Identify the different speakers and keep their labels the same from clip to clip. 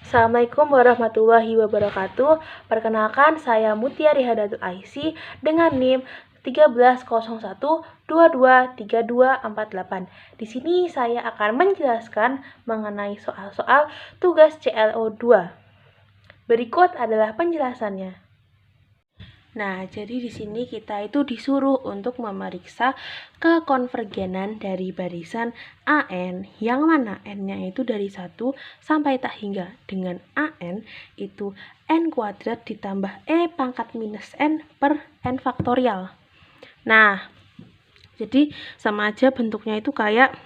Speaker 1: Assalamualaikum warahmatullahi wabarakatuh. Perkenalkan, saya Mutia Rihadatul Aisy dengan NIM 1301223248. Di sini saya akan menjelaskan mengenai soal-soal tugas CLO 2. Berikut adalah penjelasannya. Nah, jadi di sini kita itu disuruh untuk memeriksa kekonvergenan dari barisan AN, yang mana N-nya itu dari 1 sampai tak hingga, dengan AN itu N kuadrat ditambah E pangkat minus N per N faktorial. Nah, jadi sama aja bentuknya itu kayak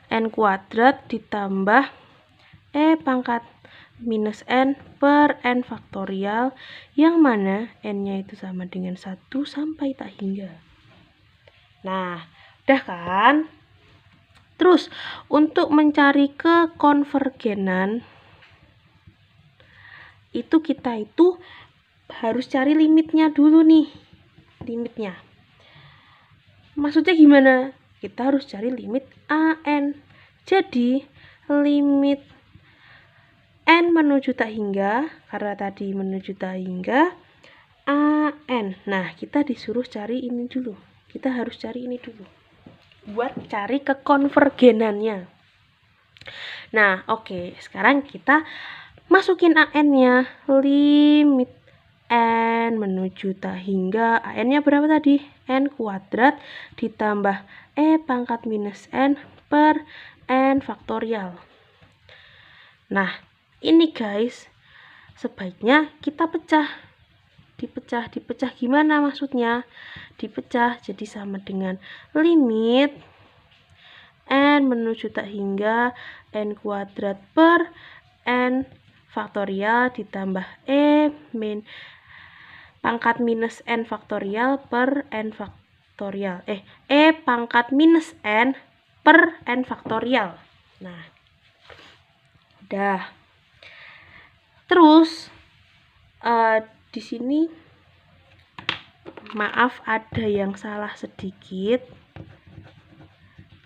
Speaker 1: N kuadrat ditambah E pangkat minus N per N faktorial, yang mana N-nya itu sama dengan 1 sampai tak hingga. Nah, udah kan? Terus, untuk mencari kekonvergenan, itu kita itu harus cari limitnya dulu nih. Limitnya. Maksudnya gimana? Kita harus cari limit AN. Jadi, limit N menuju tak hingga, karena tadi menuju tak hingga, AN. Nah, kita disuruh cari ini dulu. Kita harus cari ini dulu buat cari kekonvergenannya. Nah, oke. Sekarang kita masukin AN-nya. Limit N menuju tak hingga. AN-nya berapa tadi? N kuadrat ditambah E pangkat minus N per N faktorial. Nah, ini guys, sebaiknya kita pecah. Dipecah gimana maksudnya? Dipecah jadi sama dengan limit N menuju tak hingga N kuadrat per N faktorial ditambah E min pangkat minus N faktorial per N faktorial. E pangkat minus N per N faktorial. Nah, udah. Terus di sini maaf ada yang salah sedikit.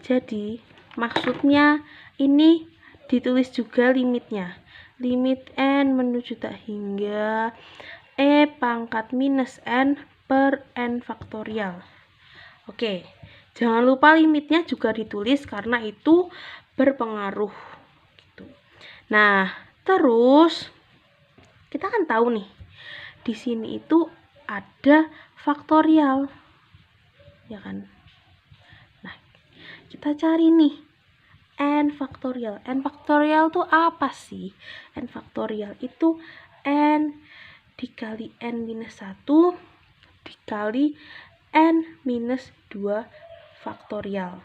Speaker 1: Jadi maksudnya ini ditulis juga limitnya. Limit N menuju tak hingga E pangkat minus N per N faktorial. Oke, jangan lupa limitnya juga ditulis karena itu berpengaruh. Gitu. Nah, terus kita kan tahu nih, di sini itu ada faktorial, ya kan? Nah, kita cari nih N faktorial. N faktorial itu apa sih? N faktorial itu N dikali N minus 1 dikali N minus 2 faktorial.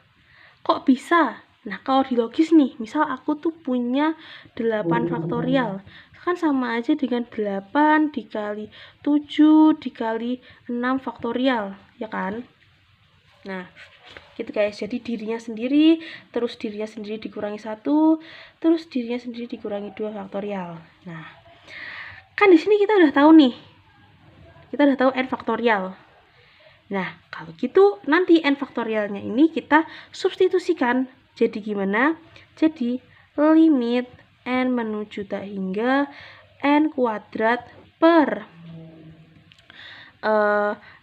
Speaker 1: Kok bisa? Nah, kalau di logis nih, misal aku tuh punya 8 faktorial, kan sama aja dengan 8 dikali 7 dikali 6 faktorial, ya kan? Nah, gitu guys. Jadi dirinya sendiri, terus dirinya sendiri dikurangi 1, terus dirinya sendiri dikurangi 2 faktorial. Nah, kan di sini kita udah tahu nih. Kita udah tahu N faktorial. Nah, kalau gitu nanti N faktorialnya ini kita substitusikan. Jadi gimana? Jadi limit N menuju tak hingga N kuadrat per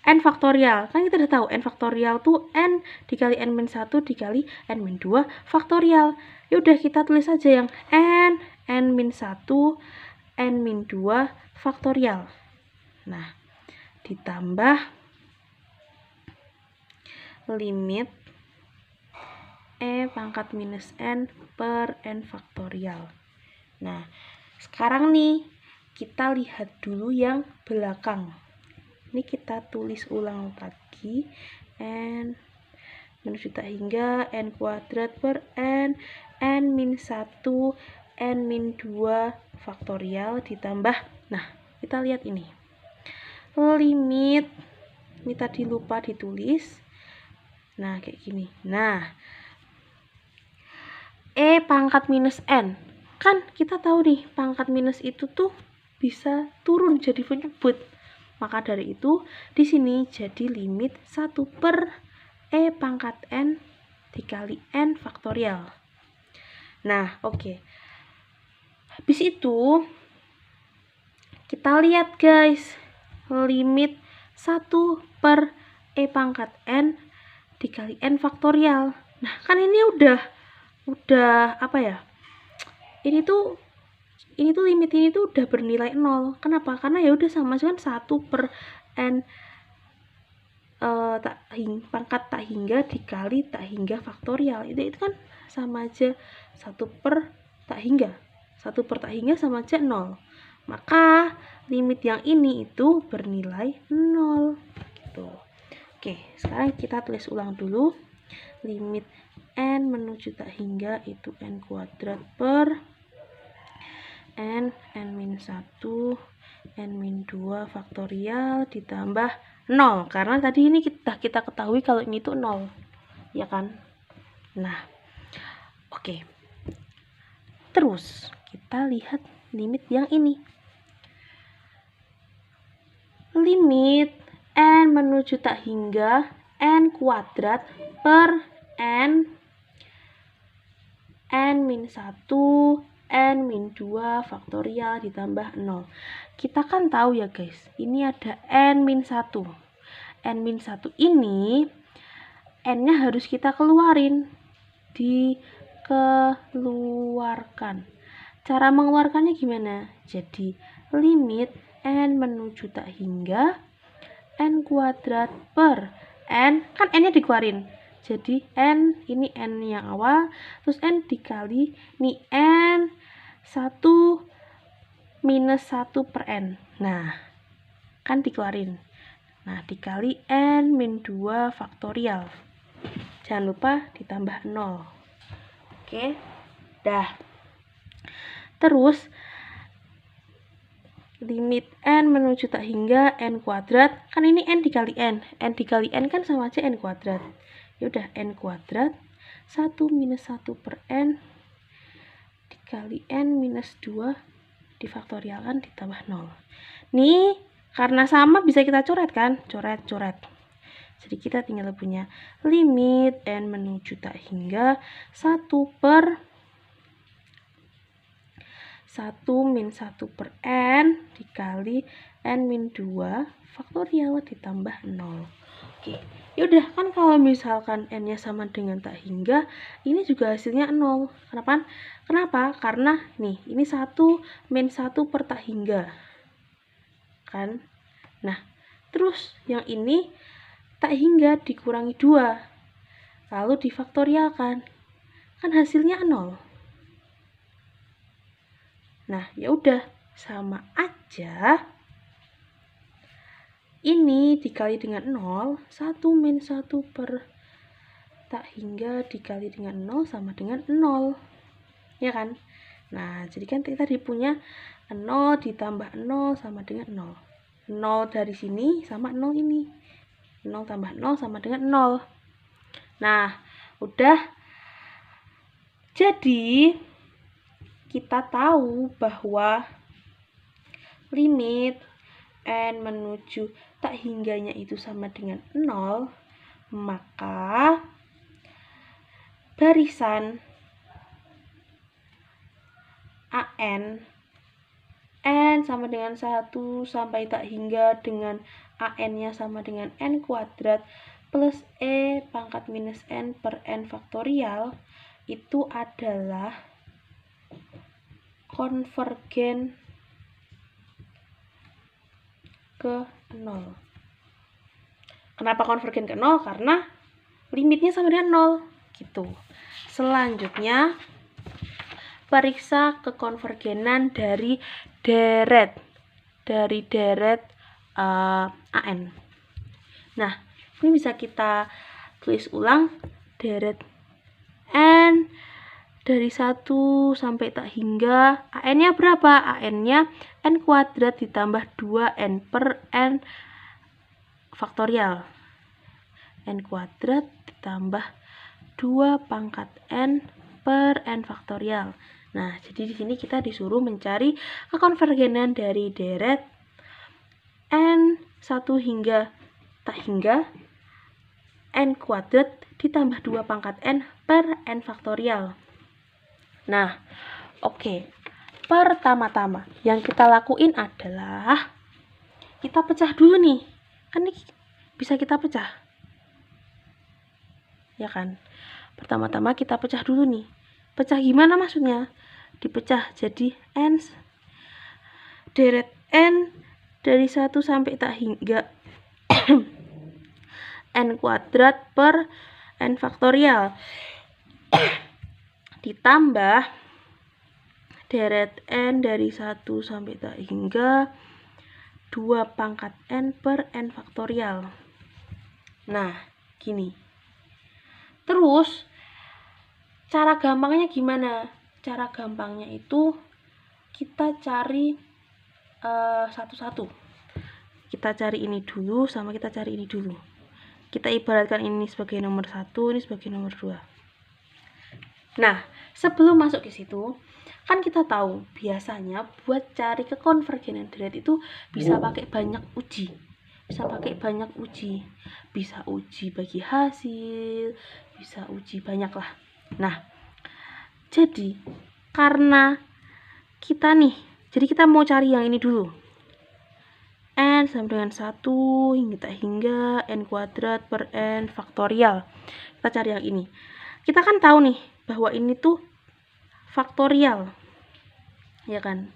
Speaker 1: N faktorial. Kan kita udah tahu N faktorial tuh N dikali N min 1 dikali N min 2 faktorial. Yaudah kita tulis aja yang N min 1, N min 2 faktorial. Nah, ditambah limit E pangkat minus N per N faktorial. Nah, sekarang nih kita lihat dulu yang belakang. Ini kita tulis ulang lagi. N menuju tak hingga N kuadrat per N min 1, N min 2 faktorial ditambah. Nah, kita lihat ini. Limit, ini tadi lupa ditulis. Nah, kayak gini. Nah, E pangkat minus N. Kan kita tahu nih, pangkat minus itu tuh bisa turun jadi penyebut. Maka dari itu, di sini jadi limit 1 per E pangkat N dikali N faktorial. Nah, oke. Habis itu kita lihat guys, limit 1 per E pangkat N dikali N faktorial. Nah, kan ini udah apa ya? Ini tuh limit ini tuh udah bernilai 0. Kenapa? Karena ya udah sama kan 1 per N pangkat tak hingga dikali tak hingga faktorial. Itu kan sama aja 1 per tak hingga. 1 per tak hingga sama aja 0. Maka limit yang ini itu bernilai 0 gitu. Oke, sekarang kita tulis ulang dulu. Limit N menuju tak hingga itu N kuadrat per N-1, N-2 faktorial ditambah 0. Karena tadi ini kita ketahui kalau ini tuh 0. Ya kan? Nah, oke. Terus, kita lihat limit yang ini. Limit N menuju tak hingga N kuadrat per N-1, N-2 faktorial ditambah 0. Kita kan tahu ya guys, ini ada N-1. N-1 ini N-nya harus kita keluarin. Dikeluarkan. Cara mengeluarkannya gimana? Jadi, limit N menuju tak hingga N kuadrat per N, kan N-nya dikeluarin. Jadi, N, ini N yang awal, terus N dikali, ini N1 minus 1 per N. Nah, kan dikeluarin. Nah, dikali N-2 faktorial. Jangan lupa ditambah 0. Oke, dah. Terus, limit N menuju tak hingga N kuadrat, kan ini N dikali N. N dikali N kan sama aja N kuadrat. Yaudah, N kuadrat 1 minus 1 per N dikali N minus 2 difaktorialkan ditambah 0. Nih, karena sama bisa kita coret kan? Coret. Jadi kita tinggal punya limit N menuju tak hingga 1 per 1 min 1 per N dikali N min 2 faktorial ditambah 0. Oke, yaudah kan kalau misalkan N-nya sama dengan tak hingga, ini juga hasilnya 0. Kenapa? Karena nih, ini 1 min 1 per tak hingga. Kan? Nah, terus yang ini tak hingga dikurangi 2. Lalu difaktorialkan. Kan hasilnya 0. Nah, ya udah sama aja. Ini dikali dengan 0, 1 min 1 per tak hingga dikali dengan 0 sama dengan 0. Ya kan? Nah, jadi kan kita punya 0 ditambah 0 sama dengan 0. 0 dari sini sama 0 ini. 0 tambah 0 sama dengan 0. Nah, udah. Jadi, kita tahu bahwa limit N menuju tak hingganya itu sama dengan 0, maka barisan AN N sama dengan 1 sampai tak hingga dengan AN-nya sama dengan N kuadrat plus E pangkat minus N per N faktorial itu adalah konvergen ke 0. Kenapa konvergen ke 0? Karena limitnya sama dengan 0 gitu. Selanjutnya periksa kekonvergenan dari deret AN. Nah, ini bisa kita tulis ulang. Deret N dari 1 sampai tak hingga, AN-nya berapa? AN-nya N kuadrat ditambah 2N per N faktorial. N kuadrat ditambah 2 pangkat N per N faktorial. Nah, jadi di sini kita disuruh mencari kekonvergenan dari deret N1 hingga tak hingga N kuadrat ditambah 2 pangkat N per N faktorial. Nah, oke. pertama-tama yang kita lakuin adalah kita pecah dulu nih. Kan ini bisa kita pecah. Ya kan? Pertama-tama kita pecah dulu nih. Pecah gimana maksudnya? Dipecah jadi n deret n dari 1 sampai tak hingga n kuadrat per n faktorial ditambah deret n dari 1 sampai tak hingga 2 pangkat n per n faktorial. Nah, gini. Terus, cara gampangnya gimana? Cara gampangnya itu kita cari satu-satu. Kita cari ini dulu, sama kita cari ini dulu. Kita ibaratkan ini sebagai nomor 1, ini sebagai nomor 2. Nah, sebelum masuk ke situ, kan kita tahu biasanya buat cari kekonvergenan deret itu bisa pakai banyak uji. Bisa uji bagi hasil, bisa uji banyak lah. Nah, jadi karena kita mau cari yang ini dulu. N sama dengan 1 hingga n kuadrat per n faktorial. Kita cari yang ini. Kita kan tahu nih bahwa ini tuh faktorial. Ya kan?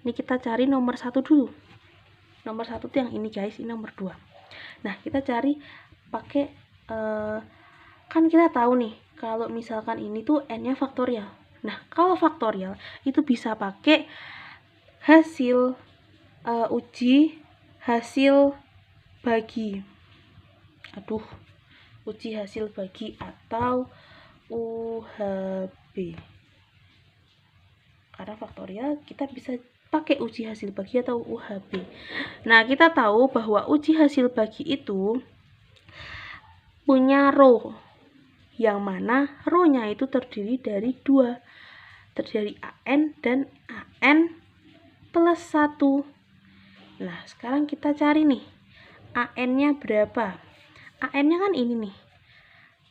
Speaker 1: Ini kita cari nomor 1 dulu. Nomor 1 tuh yang ini guys, ini nomor 2. Nah, kita cari pakai kan kita tahu nih kalau misalkan ini tuh n-nya faktorial. Nah, kalau faktorial itu bisa pakai hasil uji hasil bagi. Uji hasil bagi atau UHB. Karena faktorial kita bisa pakai uji hasil bagi atau UHB. Nah, kita tahu bahwa uji hasil bagi itu punya row, yang mana row-nya itu terdiri dari 2. Terdiri AN dan AN plus 1. Nah, sekarang kita cari nih, AN-nya berapa? AN-nya kan ini nih,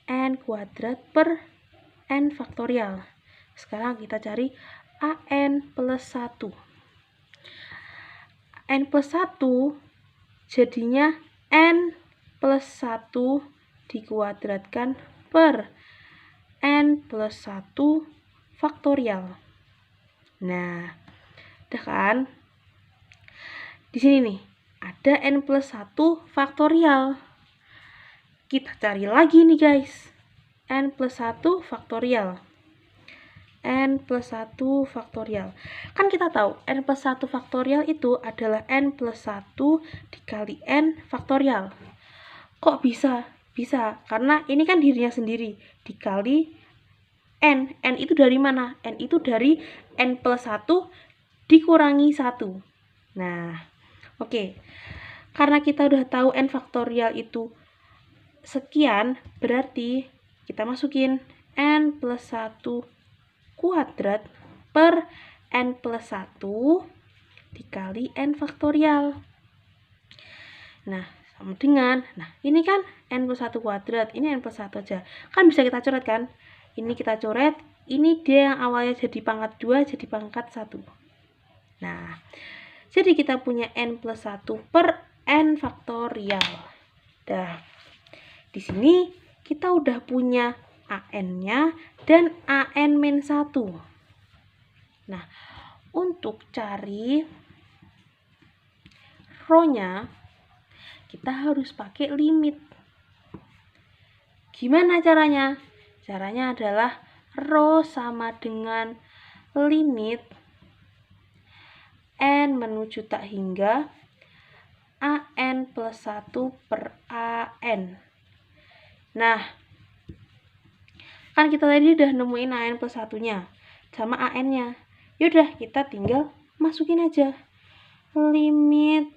Speaker 1: n kuadrat per n faktorial. Sekarang kita cari AN plus 1. N plus 1 jadinya n plus 1 dikuadratkan per n plus 1 faktorial. Nah, udah kan? Di sini nih, ada n plus 1 faktorial. Kita cari lagi nih guys, n plus 1 faktorial. N plus 1 faktorial. Kan kita tahu n plus 1 faktorial itu adalah n plus 1 dikali n faktorial. Kok bisa? Bisa, karena ini kan dirinya sendiri dikali n. N itu dari mana? N itu dari n plus 1 dikurangi 1. Nah, oke. Karena kita udah tahu n faktorial itu sekian, berarti kita masukin n plus 1 kuadrat per n plus 1 dikali n faktorial. Nah, sama dengan, ini kan n plus 1 kuadrat, ini n plus 1 aja. Kan bisa kita coret kan? Ini kita coret, ini dia yang awalnya jadi pangkat 2, jadi pangkat 1. Nah, jadi kita punya n plus 1 per n faktorial. Dah, di sini kita udah punya AN-nya dan AN-1. Nah, untuk cari row-nya, kita harus pakai limit. Gimana caranya? Caranya adalah row sama dengan limit n menuju tak hingga AN plus 1 per AN. Nah, kan kita tadi udah nemuin AN plus 1-nya sama AN-nya. Yaudah, kita tinggal masukin aja. Limit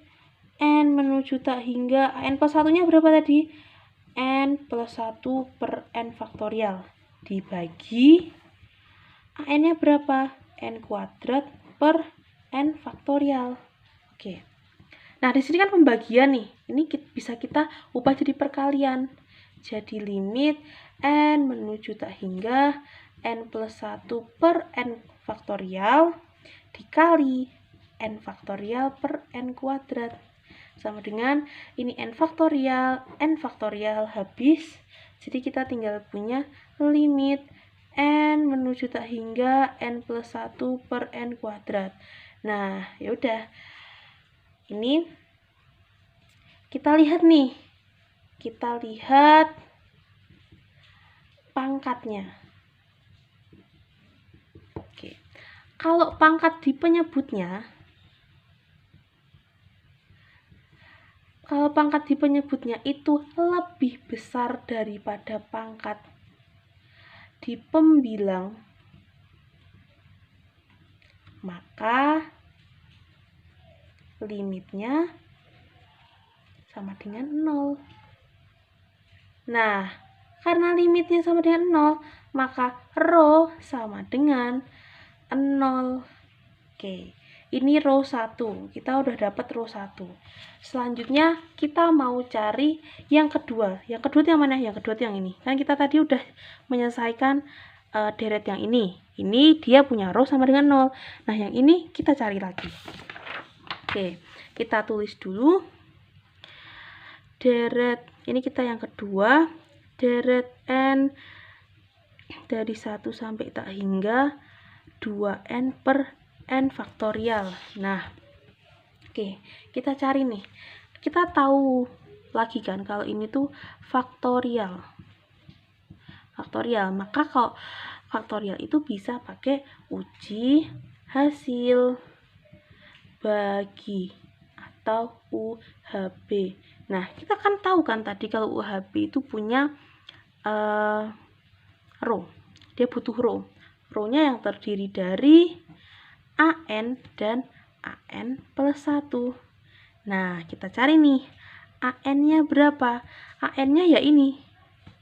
Speaker 1: n menuju tak hingga AN plus 1-nya berapa tadi? N plus 1 per n faktorial. Dibagi AN-nya berapa? N kuadrat per n faktorial. Oke. Nah, di sini kan pembagian nih. Ini bisa kita ubah jadi perkalian. Jadi limit n menuju tak hingga n plus 1 per n faktorial dikali n faktorial per n kuadrat. Sama dengan ini n faktorial habis. Jadi kita tinggal punya limit n menuju tak hingga n plus 1 per n kuadrat. Nah, yaudah. Ini kita lihat nih. Kita lihat pangkatnya. Oke. Kalau pangkat di penyebutnya, itu lebih besar daripada pangkat di pembilang, maka limitnya sama dengan 0. Nah, karena limitnya sama dengan 0, maka rho sama dengan 0. Oke, ini rho 1. Kita udah dapat rho 1. Selanjutnya kita mau cari yang kedua. Yang kedua yang mana? Yang kedua yang ini. Kan kita tadi udah menyelesaikan deret yang ini. Ini dia punya rho sama dengan 0. Nah, yang ini kita cari lagi. Oke, kita tulis dulu. Deret, ini kita yang kedua. Deret n dari 1 sampai tak hingga 2n per n faktorial. Nah, oke, kita cari nih. Kita tahu lagi kan kalau ini tuh faktorial. Maka kalau faktorial itu bisa pakai uji hasil bagi atau UHB. Nah, kita kan tahu kan tadi kalau UHB itu punya rho. Dia butuh rho. Rho-nya yang terdiri dari AN dan AN plus 1. Nah, kita cari nih. AN-nya berapa? AN-nya ya ini.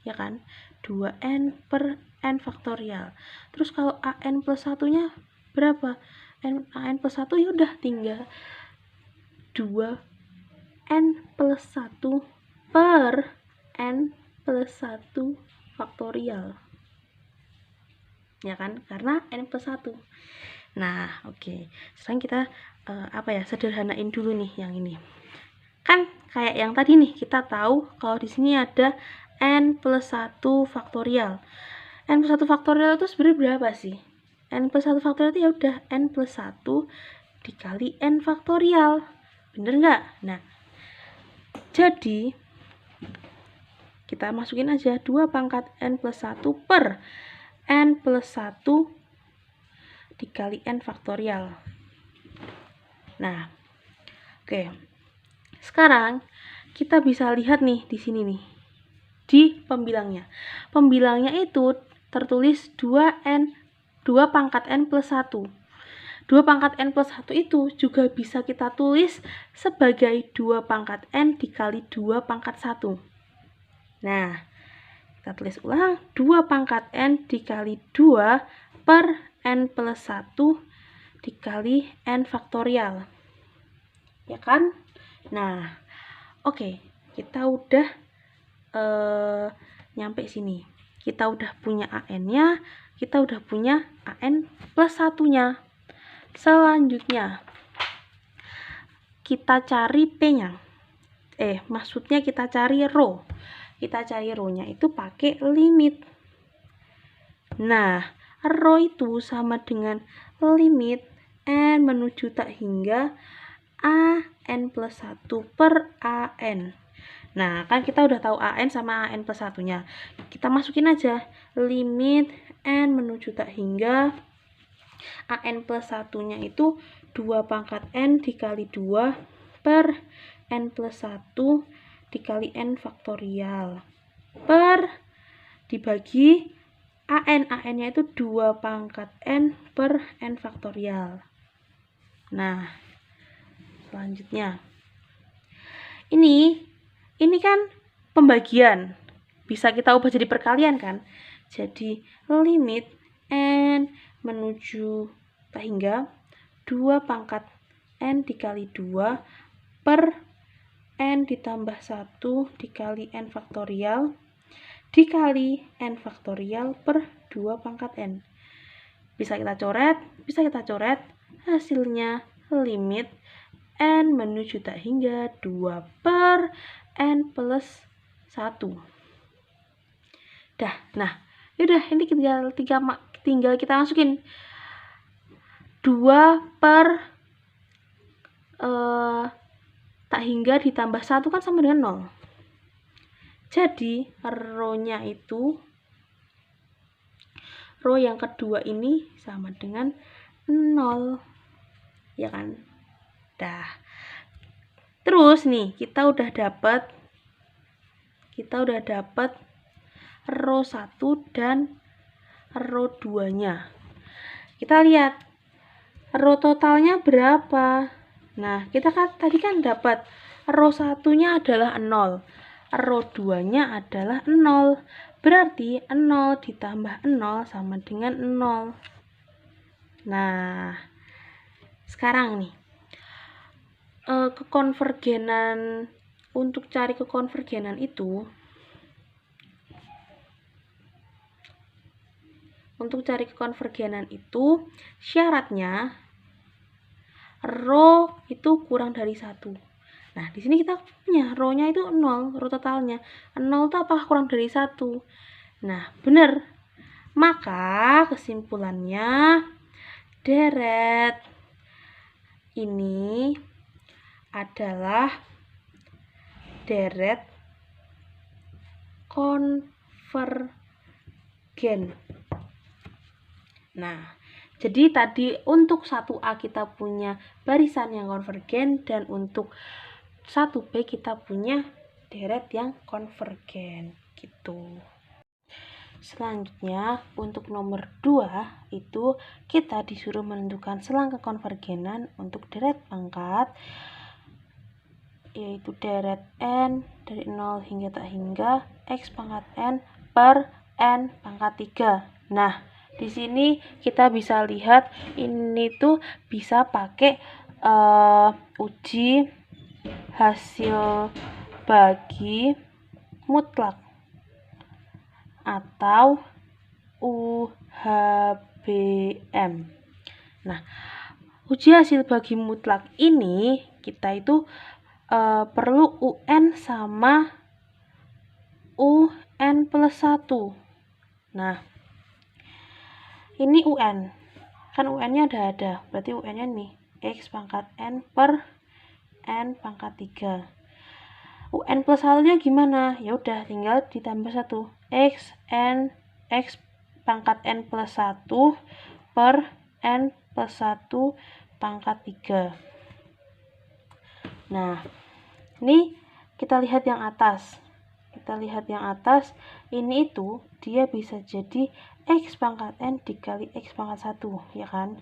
Speaker 1: Ya kan? 2N per N faktorial. Terus kalau AN plus 1-nya berapa? AN plus 1 ya udah tinggal 2N plus 1 per N plus 1 faktorial. Ya kan? Karena N plus 1. Nah, oke. Sekarang kita sederhanain dulu nih yang ini. Kan kayak yang tadi nih, kita tahu kalau di sini ada N plus 1 faktorial. N plus 1 faktorial itu sebenarnya berapa sih? N plus 1 faktorial itu ya udah N plus 1 dikali N faktorial. Bener nggak? Nah, jadi kita masukin aja 2 pangkat N plus 1 per N plus 1 dikali N faktorial. Nah, oke. Sekarang kita bisa lihat nih di sini nih. Di pembilangnya. Pembilangnya itu tertulis 2 pangkat N plus 1. 2 pangkat N plus 1 itu juga bisa kita tulis sebagai 2 pangkat N dikali 2 pangkat 1. Nah, kita tulis ulang 2 pangkat N dikali 2 per N plus 1 dikali N faktorial. Ya kan? Nah, oke. Kita udah nyampe sini. Kita udah punya AN-nya, kita udah punya AN plus 1-nya. Selanjutnya, kita cari P-nya. Maksudnya kita cari rho. Kita cari rho-nya itu pakai limit. Nah, rho itu sama dengan limit N menuju tak hingga AN plus 1 per AN. Nah, kan kita udah tahu AN sama AN plus 1-nya. Kita masukin aja limit N menuju tak hingga AN plus 1-nya itu 2 pangkat N dikali 2 per N plus 1 dikali N faktorial per dibagi AN-nya itu 2 pangkat N per N faktorial. Nah, selanjutnya ini kan pembagian, bisa kita ubah jadi perkalian kan. Jadi limit N menuju tak hingga 2 pangkat N dikali 2 per N ditambah 1 dikali N faktorial dikali N faktorial per 2 pangkat N. Bisa kita coret, hasilnya limit n menuju tak hingga 2 per n plus 1. Nah, yaudah ini tinggal kita masukin 2 per tak hingga ditambah 1 kan sama dengan 0. Jadi row-nya itu, row yang kedua ini sama dengan 0, ya kan? Terus nih kita udah dapat row 1 dan row 2-nya. Kita lihat row totalnya berapa. Nah, kita tadi kan dapat row 1-nya adalah 0, row 2-nya adalah 0. Berarti 0 ditambah 0 sama dengan 0. Nah, sekarang nih kekonvergenan, untuk cari kekonvergenan itu, syaratnya row itu kurang dari 1. Nah, di sini kita punya row-nya itu 0, row totalnya 0 itu apakah kurang dari 1? Nah, benar. Maka kesimpulannya deret ini adalah deret konvergen. Nah, jadi tadi untuk 1A kita punya barisan yang konvergen, dan untuk 1B kita punya deret yang konvergen gitu. Selanjutnya untuk nomor 2 itu kita disuruh menentukan selang kekonvergenan untuk deret pangkat, yaitu deret n dari 0 hingga tak hingga x pangkat n per n pangkat 3. Nah, di sini kita bisa lihat ini tuh bisa pakai uji hasil bagi mutlak atau UHBM. Nah, uji hasil bagi mutlak ini kita itu perlu UN sama UN plus 1. Nah, ini UN. Kan UN-nya ada. Berarti UN-nya nih X pangkat N per N pangkat 3. UN plus 1-nya gimana? Ya udah tinggal ditambah 1. X pangkat N plus 1 per N plus 1 pangkat 3. Nah, ini kita lihat yang atas. Ini itu dia bisa jadi X pangkat N dikali X pangkat 1, ya kan?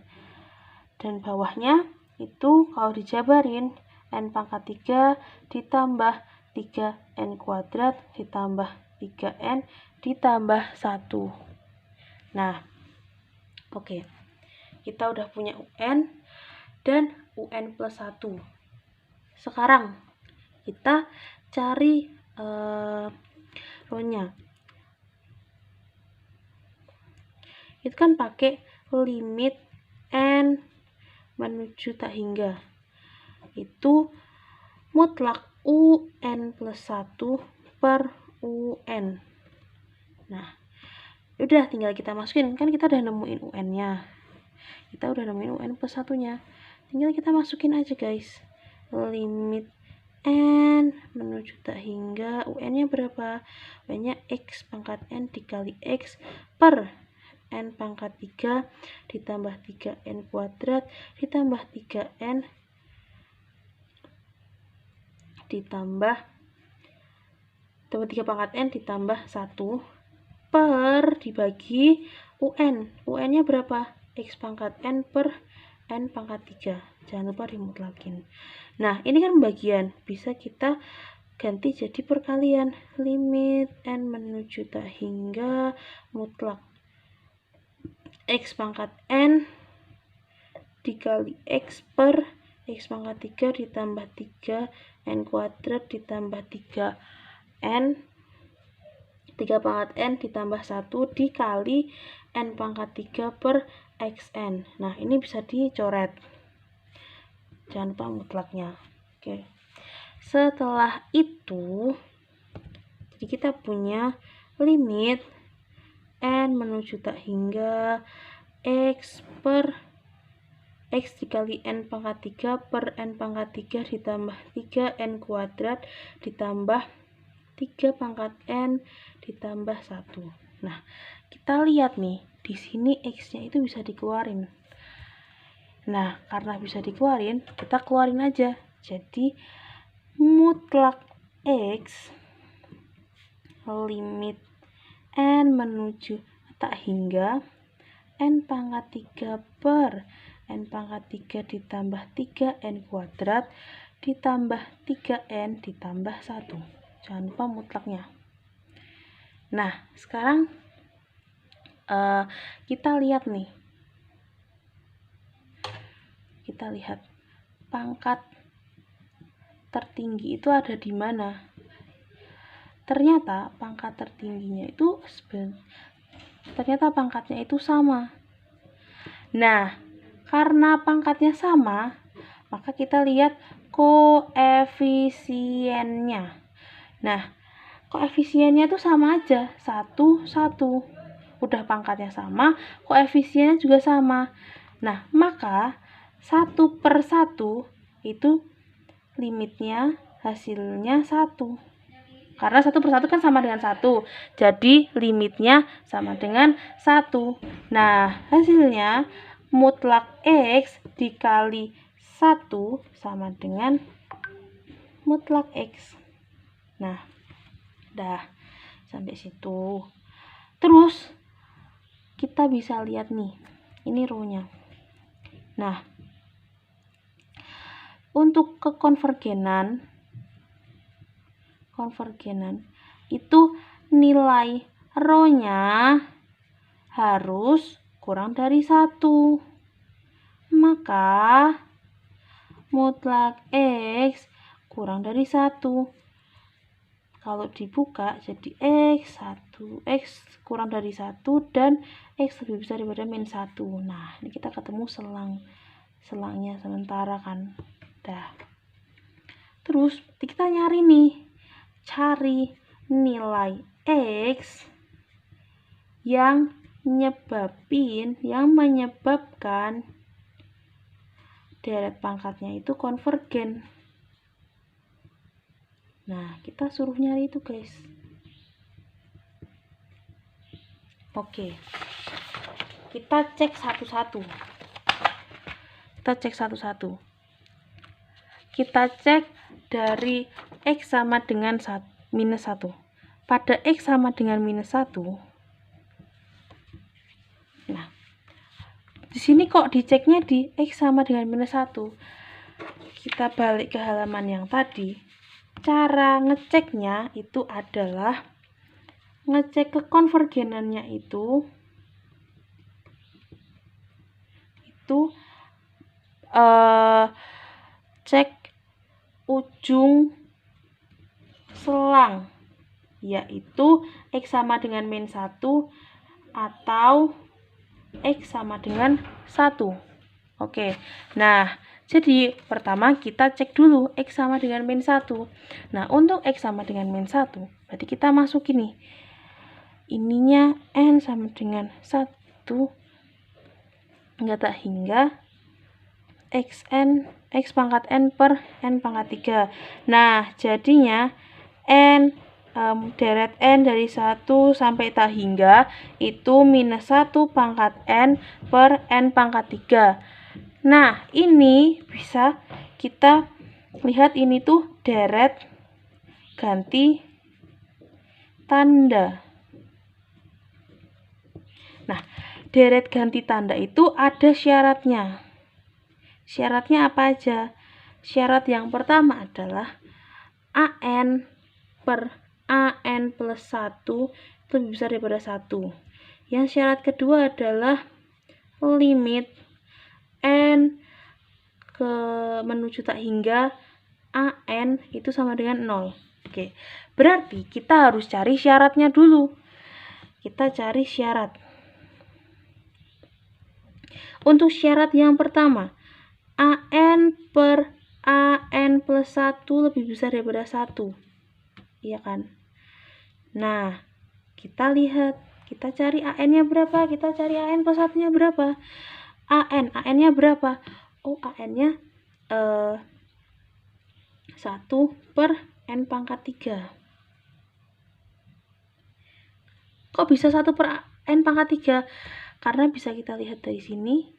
Speaker 1: Dan bawahnya itu kalau dijabarin N pangkat 3 ditambah 3N kuadrat ditambah 3N ditambah 1. Nah, oke. Kita udah punya UN dan UN plus 1. Sekarang kita cari row-nya. Itu kan pakai limit N menuju tak hingga. Itu mutlak UN plus 1 per UN. Nah, udah tinggal kita masukin. Kan kita udah nemuin UN-nya. Kita udah nemuin UN plus 1-nya. Tinggal kita masukin aja, guys. Limit N menuju tak hingga, UN-nya berapa? UN-nya X pangkat N dikali X per N pangkat 3 ditambah 3N kuadrat ditambah 3N ditambah 3 pangkat N ditambah 1 per dibagi UN. UN-nya berapa? X pangkat N per N pangkat 3. Jangan lupa dimutlakin. Nah, ini kan pembagian. Bisa kita ganti jadi perkalian. Limit N menuju tak hingga mutlak X pangkat N dikali X per X pangkat 3 ditambah 3N kuadrat ditambah 3N 3 pangkat N ditambah 1 dikali N pangkat 3 per xn. Nah, ini bisa dicoret. Jangan lupa mutlaknya. Oke. Setelah itu, jadi kita punya limit n menuju tak hingga x dikali n pangkat 3 per n pangkat 3 ditambah 3n kuadrat ditambah 3 pangkat n ditambah 1. Nah, kita lihat nih, di sini x-nya itu bisa dikeluarin. Nah, karena bisa dikeluarin, kita keluarin aja. Jadi, mutlak x limit n menuju tak hingga n pangkat 3 per n pangkat 3 ditambah 3n kuadrat ditambah 3n ditambah 1. Jangan lupa mutlaknya. Nah, sekarang kita lihat nih. Kita lihat pangkat tertinggi itu ada di mana. Ternyata pangkat tertingginya itu ternyata pangkatnya itu sama. Nah, karena pangkatnya sama, maka kita lihat koefisiennya. Nah, koefisiennya itu sama aja, 1, 1. Udah pangkatnya sama, koefisiennya juga sama. Nah, maka 1/1 itu limitnya hasilnya 1. Karena 1/1 kan sama dengan 1. Jadi limitnya sama dengan 1. Nah, hasilnya mutlak x dikali 1 sama dengan mutlak x. Nah, dah sampai situ. Terus kita bisa lihat nih, ini row-nya. Nah, untuk kekonvergenan itu nilai row-nya harus kurang dari 1. Maka mutlak x kurang dari 1. Kalau dibuka jadi x kurang dari 1 dan x lebih besar daripada -1. Nah, ini kita ketemu selangnya sementara kan. Dah. Terus kita nyari nih. Cari nilai x yang menyebabkan deret pangkatnya itu konvergen. Nah, kita suruh nyari itu, guys. Oke. Kita cek satu-satu. Kita cek dari x sama dengan -1. Pada x sama dengan -1. Nah, di sini kok diceknya di x sama dengan -1. Kita balik ke halaman yang tadi. Cara ngeceknya itu adalah ngecek kekonvergenannya itu cek ujung selang, yaitu x sama dengan -1 atau x sama dengan 1. Oke, nah jadi pertama kita cek dulu x sama dengan -1. Nah, untuk x sama dengan -1 berarti kita masuk ini, ininya n sama dengan 1 hingga x pangkat n per n pangkat 3. Nah, jadinya deret n dari 1 sampai tak hingga itu -1 pangkat n per n pangkat 3. Nah, ini bisa kita lihat, ini tuh deret ganti tanda. Nah, deret ganti tanda itu ada syaratnya. Syaratnya apa aja? Syarat yang pertama adalah an per an plus 1 lebih besar daripada 1. Yang syarat kedua adalah limit n menuju tak hingga an itu sama dengan 0. Oke, berarti kita harus cari syaratnya dulu. Kita cari syarat. Untuk syarat yang pertama, AN per AN plus 1 lebih besar daripada 1. Iya kan? Nah, kita lihat, kita cari AN-nya berapa? Kita cari AN plus 1-nya berapa? AN-nya berapa? Oh, AN-nya 1 per N pangkat 3. Kok bisa 1 per N pangkat 3? Karena bisa kita lihat dari sini,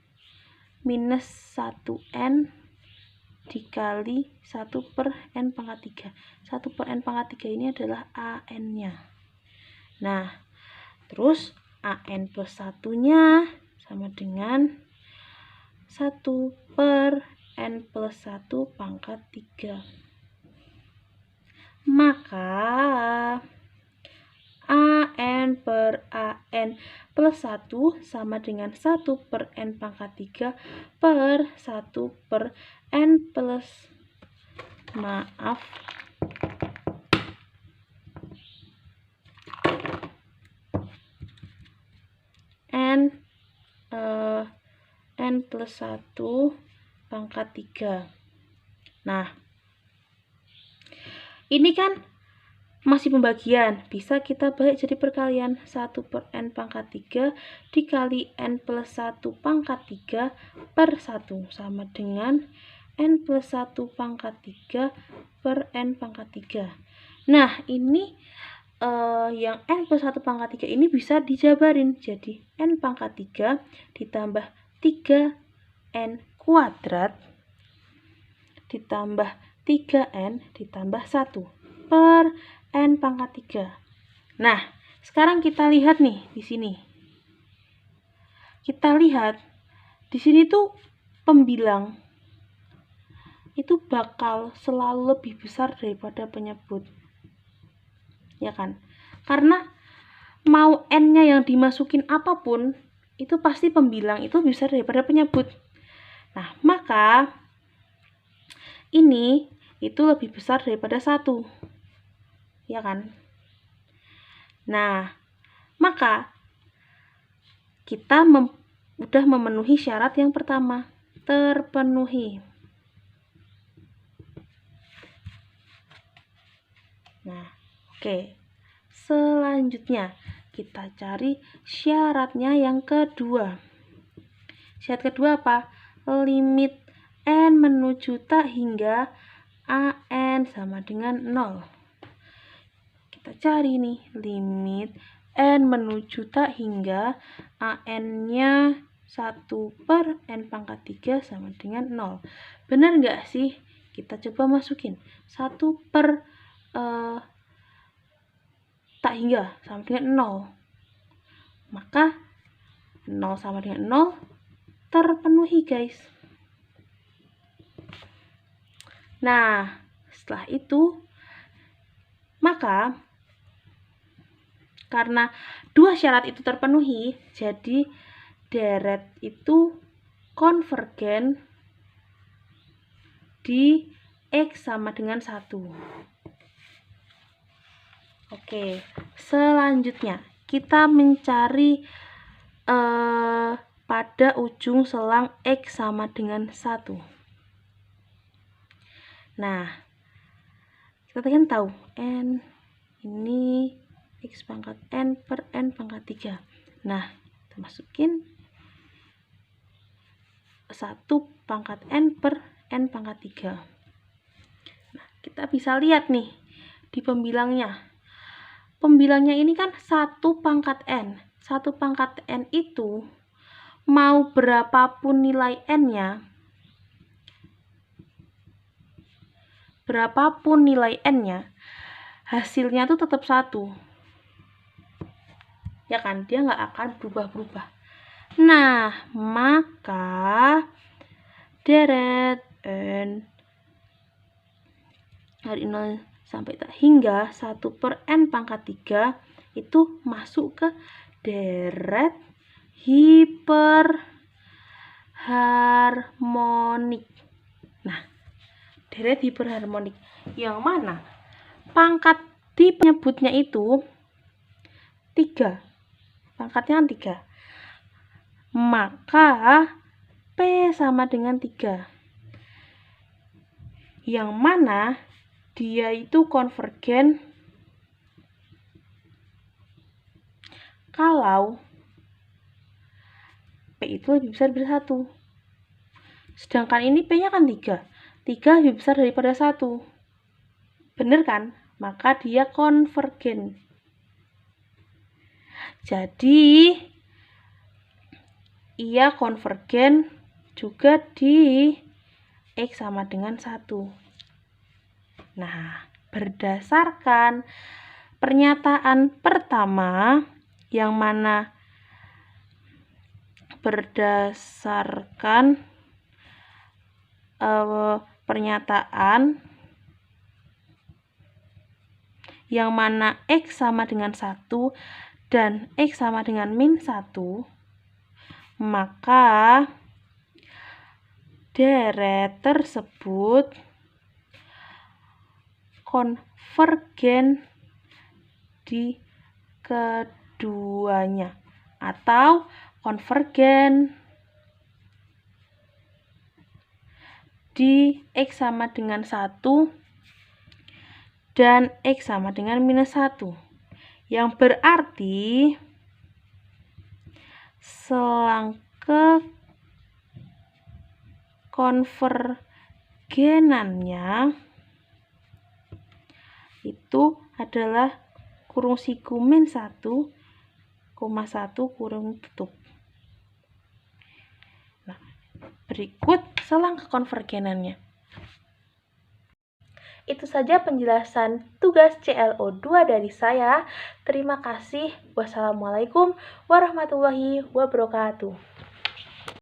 Speaker 1: minus 1N dikali 1 per N pangkat 3. 1 per N pangkat 3 ini adalah AN-nya. Nah, terus AN plus 1-nya sama dengan 1 per N plus 1 pangkat 3. Maka AN per AN plus 1 sama dengan 1 per N pangkat 3 per 1 per N plus N plus 1 pangkat 3. Nah, ini kan masih pembagian, bisa kita balik jadi perkalian. 1 per N pangkat 3 dikali N plus 1 pangkat 3 per 1 sama dengan N plus 1 pangkat 3 per N pangkat 3. Nah, ini yang N plus 1 pangkat 3 ini bisa dijabarin. Jadi N pangkat 3 ditambah 3N kuadrat ditambah 3N ditambah 1 per N pangkat 3. Nah, sekarang kita lihat nih di sini. Kita lihat di sini tuh pembilang itu bakal selalu lebih besar daripada penyebut. Ya kan? Karena mau N-nya yang dimasukin apapun, itu pasti pembilang itu besar daripada penyebut. Nah, maka ini itu lebih besar daripada 1. Ya kan? Nah, maka kita udah memenuhi syarat yang pertama, terpenuhi. Nah, oke. Selanjutnya, kita cari syaratnya yang kedua. Syarat kedua apa? Limit N menuju tak hingga AN sama dengan 0. Kita cari nih, limit N menuju tak hingga AN-nya 1 per N pangkat 3 sama dengan 0. Benar nggak sih? Kita coba masukin 1 per tak hingga sama dengan 0. Maka 0 sama dengan 0 terpenuhi, guys. Nah, setelah itu, maka karena dua syarat itu terpenuhi, jadi deret itu konvergen di X sama dengan 1. Oke, selanjutnya kita mencari pada ujung selang X sama dengan 1. Nah, kita kan tahu N ini X pangkat N per N pangkat 3. Nah, kita masukin 1 pangkat N per N pangkat 3. Nah, kita bisa lihat nih di pembilangnya. Pembilangnya ini kan 1 pangkat N. 1 pangkat N itu mau berapapun nilai N-nya, hasilnya tuh tetap 1. Ya kan? Dia nggak akan berubah-berubah. Nah, maka deret N dari 0 sampai tak hingga 1 per N pangkat 3 itu masuk ke deret hiperharmonik. Nah, deret hiperharmonik yang mana pangkat di penyebutnya itu 3. Pangkatnya 3. Maka P sama dengan 3. Yang mana dia itu konvergen kalau P itu lebih besar dari 1. Sedangkan ini P-nya kan 3. 3 lebih besar daripada 1. Bener kan? Maka dia konvergen. Jadi, ia konvergen juga di X sama dengan 1. Nah, berdasarkan pernyataan pertama, yang mana berdasarkan pernyataan yang mana X sama dengan 1 dan X sama dengan min 1, maka deret tersebut konvergen di keduanya, atau konvergen di X sama dengan 1 dan X sama dengan minus 1. Yang berarti selang kekonvergenannya itu adalah kurung siku min 1, 1 kurung tutup. Nah, berikut selang kekonvergenannya. Itu saja penjelasan tugas CLO2 dari saya. Terima kasih. Wassalamualaikum warahmatullahi wabarakatuh.